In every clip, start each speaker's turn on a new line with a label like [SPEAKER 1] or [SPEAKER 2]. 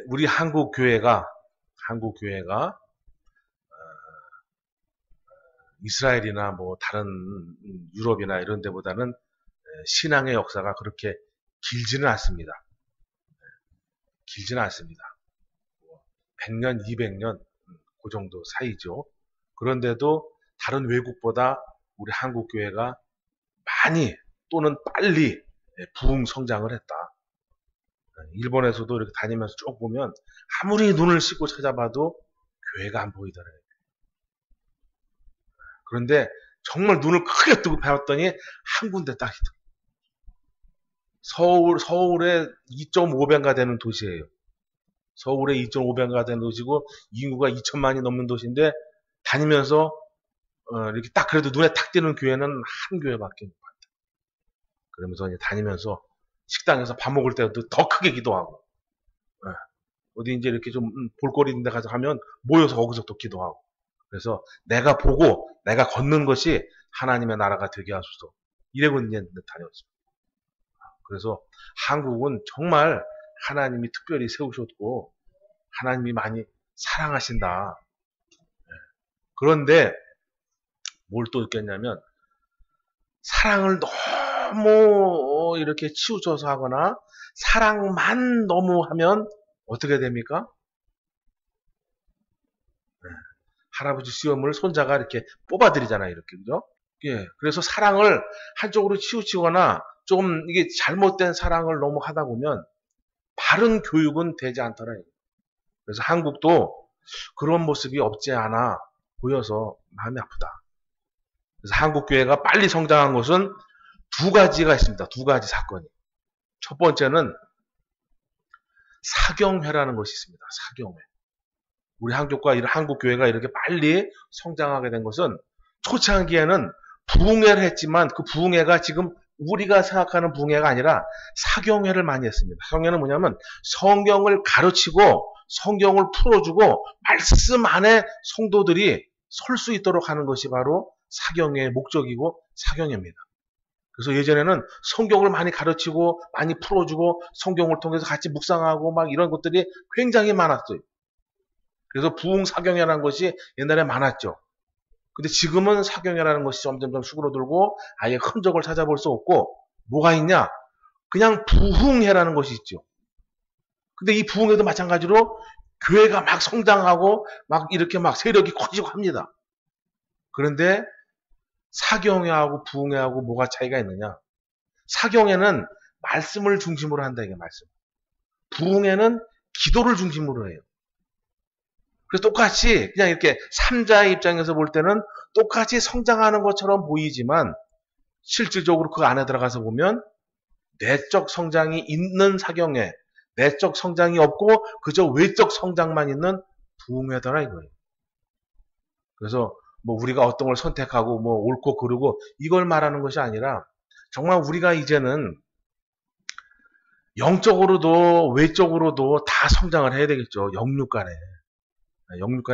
[SPEAKER 1] 우리 한국 교회가 이스라엘이나 뭐 다른 유럽이나 이런 데보다는 신앙의 역사가 그렇게 길지는 않습니다. 길지는 않습니다. 100년, 200년 그 정도 사이죠. 그런데도 다른 외국보다 우리 한국교회가 많이 또는 빨리 부흥 성장을 했다. 일본에서도 이렇게 다니면서 쭉 보면 아무리 눈을 씻고 찾아봐도 교회가 안 보이더래요. 그런데 정말 눈을 크게 뜨고 봤더니 한 군데 딱 있더라고요. 서울의 2.5배가 되는 도시예요. 서울의 2.5배가 되는 도시고 인구가 2천만이 넘는 도시인데 다니면서 이렇게 딱 그래도 눈에 탁 띄는 교회는 한 교회밖에 못 봤다. 그러면서 이제 다니면서 식당에서 밥 먹을 때도 더 크게 기도하고 어디 이제 이렇게 좀 볼거리 있는 데 가서 하면 모여서 거기서 또 기도하고 그래서 내가 보고 내가 걷는 것이 하나님의 나라가 되게 하소서 이래고 이제 다녔습니다. 그래서 한국은 정말 하나님이 특별히 세우셨고 하나님이 많이 사랑하신다. 그런데 뭘 또 느꼈냐면 사랑을 너무 이렇게 치우쳐서 하거나 사랑만 너무 하면 어떻게 됩니까? 할아버지 시험을 손자가 이렇게 뽑아드리잖아요. 이렇게 그죠? 예. 그래서 사랑을 한쪽으로 치우치거나 좀 이게 잘못된 사랑을 너무 하다 보면 바른 교육은 되지 않더라고요. 그래서 한국도 그런 모습이 없지 않아 보여서 마음이 아프다. 그래서 한국교회가 빨리 성장한 것은 두 가지가 있습니다. 두 가지 사건이. 첫 번째는 사경회라는 것이 있습니다. 사경회. 우리 한국교회가 이렇게 빨리 성장하게 된 것은 초창기에는 부흥회를 했지만 그 부흥회가 지금 우리가 생각하는 부흥회가 아니라 사경회를 많이 했습니다. 사경회는 뭐냐면 성경을 가르치고 성경을 풀어주고 말씀 안에 성도들이 설 수 있도록 하는 것이 바로 사경회의 목적이고 사경회입니다. 그래서 예전에는 성경을 많이 가르치고 많이 풀어주고 성경을 통해서 같이 묵상하고 막 이런 것들이 굉장히 많았어요. 그래서 부흥 사경회라는 것이 옛날에 많았죠. 근데 지금은 사경회라는 것이 점점 수그러들고 아예 흔적을 찾아볼 수 없고 뭐가 있냐? 그냥 부흥회라는 것이 있죠. 근데 이 부흥회도 마찬가지로 교회가 막 성장하고 막 이렇게 막 세력이 커지고 합니다. 그런데 사경회하고 부흥회하고 뭐가 차이가 있느냐? 사경회는 말씀을 중심으로 한다 이게 말씀. 부흥회는 기도를 중심으로 해요. 그래서 똑같이 그냥 이렇게 삼자의 입장에서 볼 때는 똑같이 성장하는 것처럼 보이지만 실질적으로 그 안에 들어가서 보면 내적 성장이 있는 사경회, 내적 성장이 없고 그저 외적 성장만 있는 부흥회더라 이거예요. 그래서 뭐 우리가 어떤 걸 선택하고 뭐 옳고 그르고 이걸 말하는 것이 아니라 정말 우리가 이제는 영적으로도 외적으로도 다 성장을 해야 되겠죠. 영육간의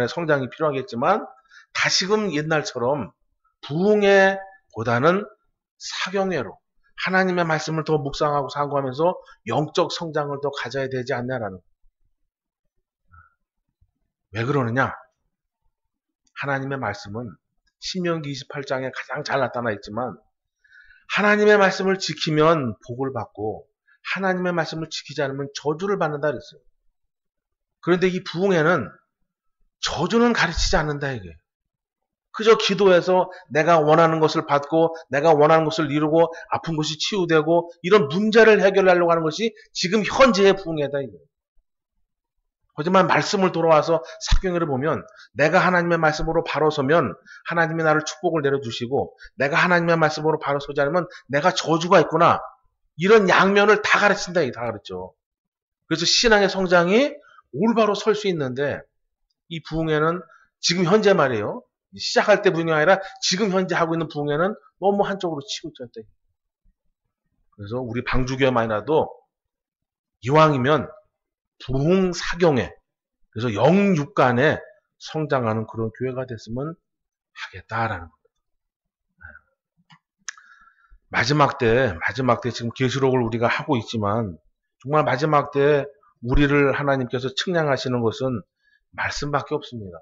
[SPEAKER 1] 성장이 필요하겠지만 다시금 옛날처럼 부흥회보다는 사경회로 하나님의 말씀을 더 묵상하고 상고하면서 영적 성장을 더 가져야 되지 않냐라는. 왜 그러느냐? 하나님의 말씀은 신명기 28장에 가장 잘 나타나 있지만 하나님의 말씀을 지키면 복을 받고 하나님의 말씀을 지키지 않으면 저주를 받는다 그랬어요. 그런데 이 부흥회는 저주는 가르치지 않는다 이게. 그저 기도해서 내가 원하는 것을 받고 내가 원하는 것을 이루고 아픈 것이 치유되고 이런 문제를 해결하려고 하는 것이 지금 현재의 부흥회다 이게. 하지만 말씀을 돌아와서 사경회를 보면 내가 하나님의 말씀으로 바로 서면 하나님이 나를 축복을 내려주시고 내가 하나님의 말씀으로 바로 서지 않으면 내가 저주가 있구나. 이런 양면을 다 가르친다. 다 가르쳐. 그래서 신앙의 성장이 올바로 설 수 있는데 이 부흥회는 지금 현재 말이에요. 시작할 때 부흥이 아니라 지금 현재 하고 있는 부흥회는 너무 한쪽으로 치우쳤다. 그래서 우리 방주교회만이라도 이왕이면 부흥 사경회, 그래서 영육간에 성장하는 그런 교회가 됐으면 하겠다라는 겁니다. 마지막 때 지금 계시록을 우리가 하고 있지만 정말 마지막 때 우리를 하나님께서 측량하시는 것은 말씀밖에 없습니다.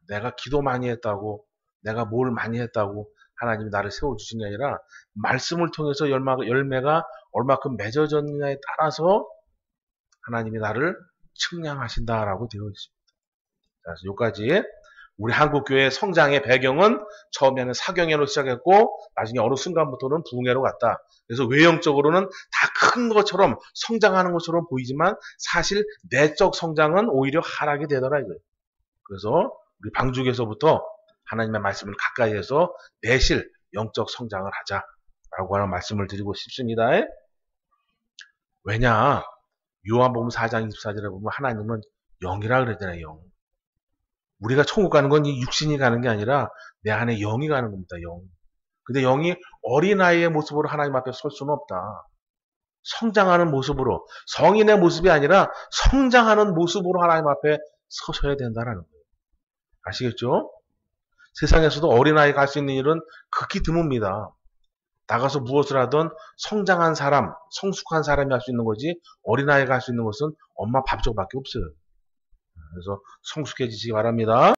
[SPEAKER 1] 내가 기도 많이 했다고, 내가 뭘 많이 했다고 하나님이 나를 세워주신 게 아니라 말씀을 통해서 열매가 얼마큼 맺어졌느냐에 따라서 하나님이 나를 측량하신다라고 되어 있습니다. 그래서 여기까지 우리 한국교회 성장의 배경은 처음에는 사경회로 시작했고 나중에 어느 순간부터는 부흥회로 갔다. 그래서 외형적으로는 다 큰 것처럼 성장하는 것처럼 보이지만 사실 내적 성장은 오히려 하락이 되더라 이거예요. 그래서 우리 방주에서부터 하나님의 말씀을 가까이 해서 내실 영적 성장을 하자라고 하는 말씀을 드리고 싶습니다. 왜냐? 요한복음 4장 24절에 보면 하나님은 영이라 그러잖아요. 영. 우리가 천국 가는 건 이 육신이 가는 게 아니라 내 안에 영이 가는 겁니다. 영. 근데 영이 어린아이의 모습으로 하나님 앞에 설 수는 없다. 성장하는 모습으로, 성인의 모습이 아니라 성장하는 모습으로 하나님 앞에 서셔야 된다는 거예요. 아시겠죠? 세상에서도 어린아이가 할 수 있는 일은 극히 드뭅니다. 나가서 무엇을 하든 성장한 사람, 성숙한 사람이 할 수 있는 거지 어린아이가 할 수 있는 것은 엄마 밥 줘밖에 없어요. 그래서 성숙해지시기 바랍니다.